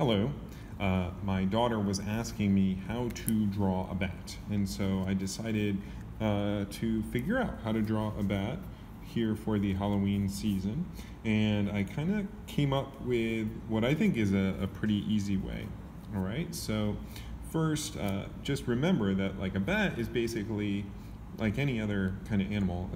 Hello. My daughter was asking me how to draw a bat, and so I decided to figure out how to draw a bat here for the Halloween season, and I kind of came up with what I think is a pretty easy way. All right, so first, just remember that like a bat is basically like any other kind of animal.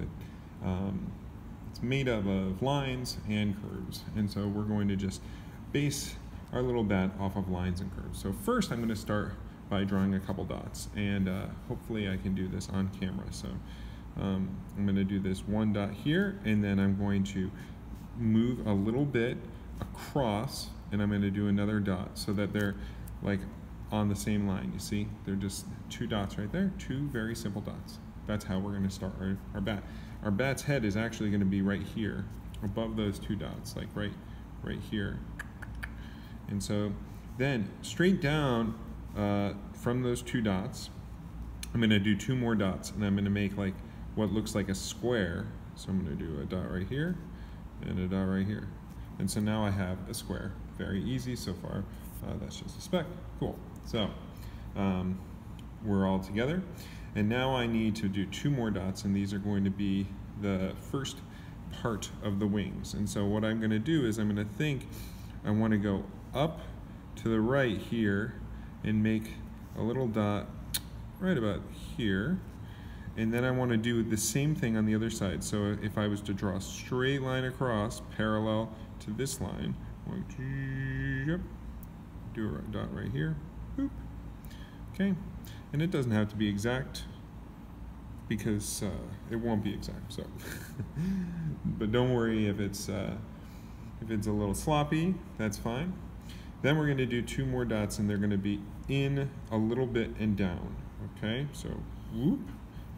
It's made up of lines and curves, and so we're going to just base our little bat off of lines and curves. So first I'm going to start by drawing a couple dots, and hopefully I can do this on camera. So I'm going to do this one dot here, and then I'm going to move a little bit across, and I'm going to do another dot so that they're like on the same line. You see, they're just two dots right there, two very simple dots. That's how we're going to start our bat. Our bat's head is actually going to be right here above those two dots, like right here. And so then straight down from those two dots, I'm going to do two more dots, and I'm going to make like what looks like a square. So I'm going to do a dot right here and a dot right here. And so now I have a square. Very easy so far. That's just a speck. Cool. So we're all together. And now I need to do two more dots, and these are going to be the first part of the wings. And so what I'm going to do is I'm going to think I want to go up to the right here and make a little dot right about here, and then I want to do the same thing on the other side. So if I was to draw a straight line across parallel to this line, do a dot right here, boop. Okay, and it doesn't have to be exact because it won't be exact. So but don't worry if it's a little sloppy, that's fine. Then we're going to do two more dots, and they're going to be in a little bit and down. Okay, so whoop.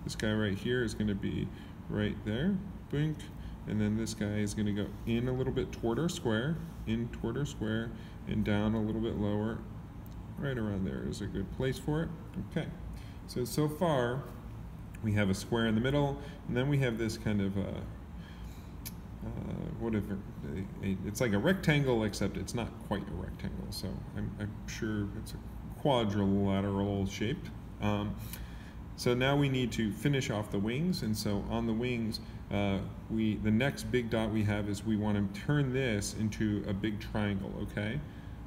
This guy right here is going to be right there, blink, and then this guy is going to go in a little bit toward our square, in toward our square, and down a little bit lower. Right around there is a good place for it. Okay, so far we have a square in the middle, and then we have this kind of it's like a rectangle, except it's not quite a rectangle, so I'm sure it's a quadrilateral shaped. So now we need to finish off the wings, and so on the wings, the next big dot we have is we want to turn this into a big triangle, okay?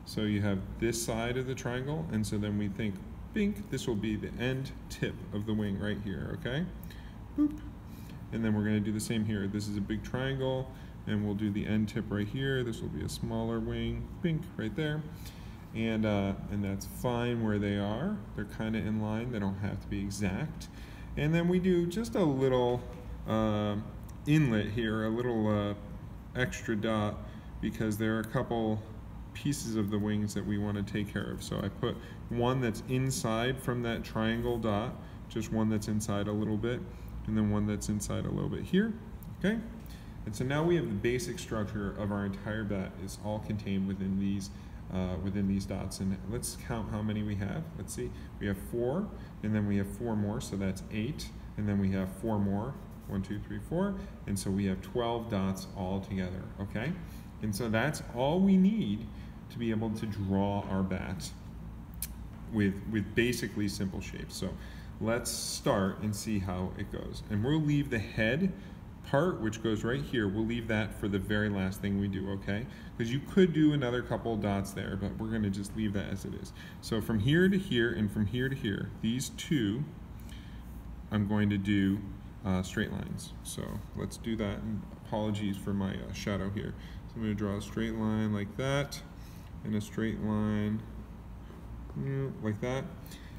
So you have this side of the triangle, and so then we think, bink, this will be the end tip of the wing right here, okay? Boop. And then we're going to do the same here. This is a big triangle, and we'll do the end tip right here. This will be a smaller wing, bink, right there. And that's fine where they are. They're kind of in line. They don't have to be exact. And then we do just a little inlet here, a little extra dot, because there are a couple pieces of the wings that we want to take care of. So I put one that's inside from that triangle dot, just one that's inside a little bit, and then one that's inside a little bit here, okay? And so now we have the basic structure of our entire bat is all contained within these dots. And let's count how many we have. Let's see, we have 4, and then we have 4 more, so that's 8, and then we have 4 more, 1, 2, 3, 4, and so we have 12 dots all together, okay? And so that's all we need to be able to draw our bat with basically simple shapes. So let's start and see how it goes. And we'll leave the head part, which goes right here, we'll leave that for the very last thing we do, okay? Because you could do another couple dots there, but we're going to just leave that as it is. So from here to here and from here to here, these two, I'm going to do straight lines. So let's do that, and apologies for my shadow here. So I'm going to draw a straight line like that, and a straight line like that.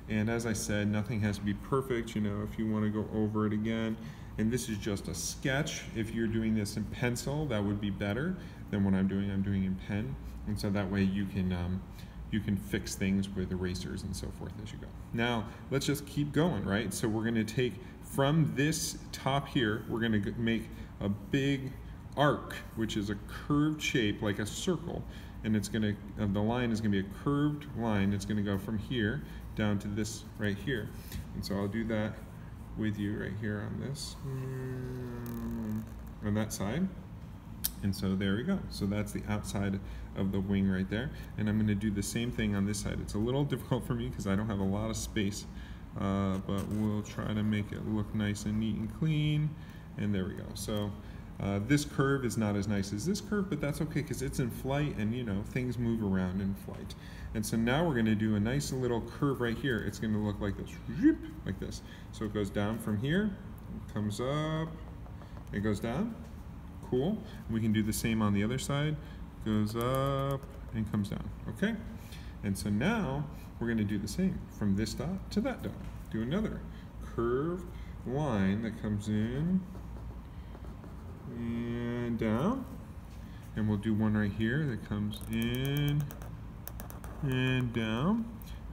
And as I said, nothing has to be perfect. You know, if you want to go over it again, and this is just a sketch. If you're doing this in pencil, that would be better than what I'm doing in pen. And so that way you can fix things with erasers and so forth as you go. Now, let's just keep going, right? So we're going to take from this top here, we're going to make a big arc, which is a curved shape like a circle. And it's going to, the line is going to be a curved line. It's going to go from here down to this right here. And so I'll do that with you right here on this, on that side. And so there we go. So that's the outside of the wing right there. And I'm going to do the same thing on this side. It's a little difficult for me because I don't have a lot of space, but we'll try to make it look nice and neat and clean. And there we go. So this curve is not as nice as this curve, but that's okay because it's in flight, and you know, things move around in flight. And so now we're going to do a nice little curve right here. It's going to look like this, like this. So it goes down from here, it comes up, it goes down. Cool. We can do the same on the other side. Goes up and comes down. Okay? And so now we're going to do the same from this dot to that dot. Do another curved line that comes in and down. And we'll do one right here that comes in and down.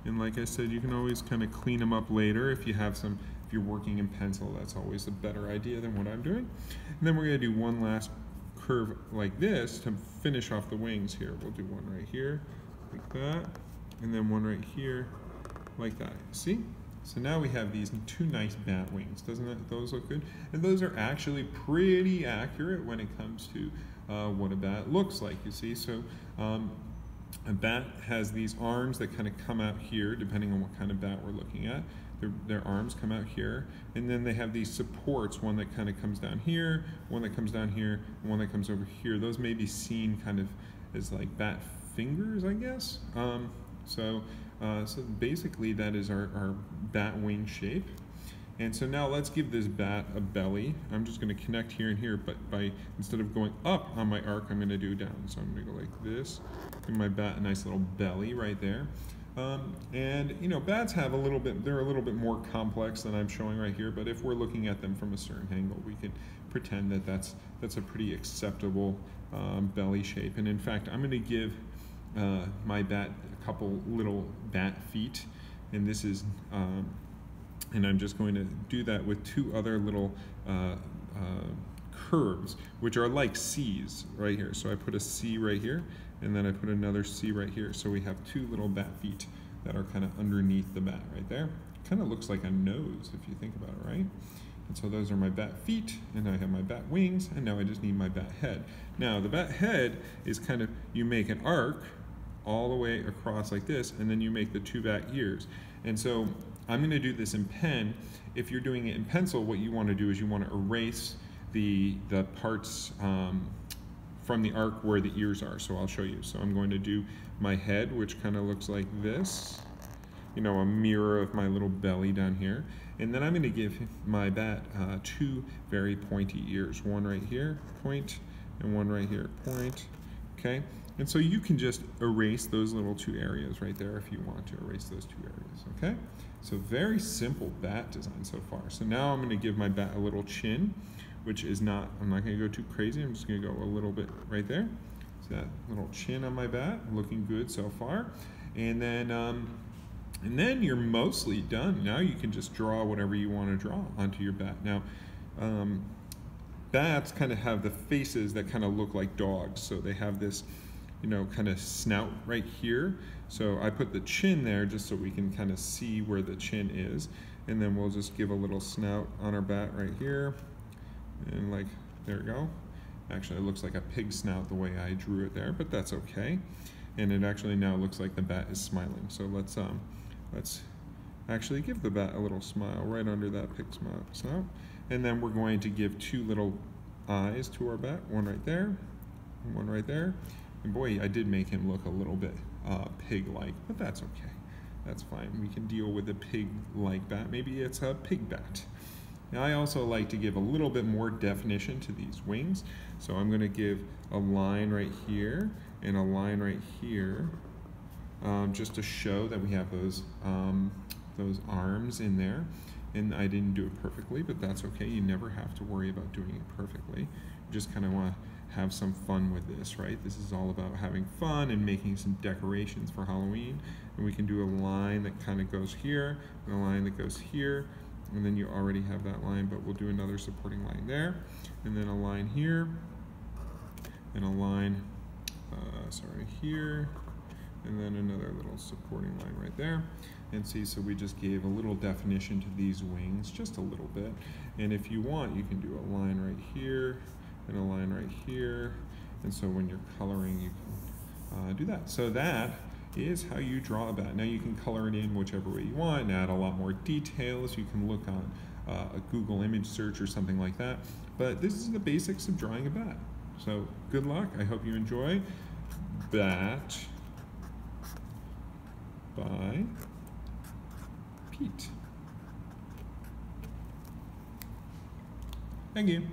And like I said, you can always kind of clean them up later if you have some, if you're working in pencil. That's always a better idea than what I'm doing. And then we're going to do one last curve like this to finish off the wings here. We'll do one right here like that, and then one right here like that. See? So now we have these two nice bat wings. Doesn't those look good? And those are actually pretty accurate when it comes to what a bat looks like, you see. So a bat has these arms that kind of come out here, depending on what kind of bat we're looking at. Their arms come out here, and then they have these supports, one that kind of comes down here, one that comes down here, and one that comes over here. Those may be seen kind of as like bat fingers, I guess. So basically that is our bat wing shape. And so now let's give this bat a belly. I'm just going to connect here and here, but instead of going up on my arc, I'm going to do down. So I'm going to go like this, give my bat a nice little belly right there. And you know, bats have they're a little bit more complex than I'm showing right here, but if we're looking at them from a certain angle, we can pretend that that's a pretty acceptable belly shape. And in fact, I'm going to give my bat a couple little bat feet, and this is and I'm just going to do that with two other little curves, which are like C's right here. So I put a C right here, and then I put another C right here. So we have two little bat feet that are kind of underneath the bat right there. Kind of looks like a nose if you think about it, right? And so those are my bat feet, and I have my bat wings, and now I just need my bat head. Now the bat head is kind of, you make an arc all the way across like this, and then you make the two bat ears. And so I'm going to do this in pen. If you're doing it in pencil, what you want to do is you want to erase the parts from the arc where the ears are. So I'll show you. So I'm going to do my head, which kind of looks like this, you know, a mirror of my little belly down here. And then I'm going to give my bat two very pointy ears, one right here, point, and one right here, point. Okay? And so you can just erase those little two areas right there if you want to erase those two areas. Okay? So very simple bat design so far. So now I'm going to give my bat a little chin, which is not, I'm not going to go too crazy. I'm just going to go a little bit right there. So that little chin on my bat, looking good so far. And then you're mostly done. Now you can just draw whatever you want to draw onto your bat. Now, bats kind of have the faces that kind of look like dogs. So they have this, you know, kind of snout right here. So I put the chin there just so we can kind of see where the chin is. And then we'll just give a little snout on our bat right here. And like, there we go. Actually, it looks like a pig snout the way I drew it there, but that's okay. And it actually now looks like the bat is smiling. So let's actually give the bat a little smile right under that pig snout. And then we're going to give two little eyes to our bat, one right there, and one right there. And boy, I did make him look a little bit pig-like, but that's okay. That's fine. We can deal with a pig-like bat. Maybe it's a pig bat. Now I also like to give a little bit more definition to these wings. So I'm going to give a line right here and a line right here, just to show that we have those arms in there. And I didn't do it perfectly, but that's okay. You never have to worry about doing it perfectly. You just kind of want to have some fun with this, right? This is all about having fun and making some decorations for Halloween. And we can do a line that kind of goes here, and a line that goes here, and then you already have that line, but we'll do another supporting line there, and then a line here, and a line, here, and then another little supporting line right there. And see, so we just gave a little definition to these wings, just a little bit. And if you want, you can do a line right here, and a line right here. And so when you're coloring, you can do that. So that is how you draw a bat. Now you can color it in whichever way you want and add a lot more details. You can look on a Google image search or something like that. But this is the basics of drawing a bat. So good luck. I hope you enjoy. Bat by Pete. Thank you.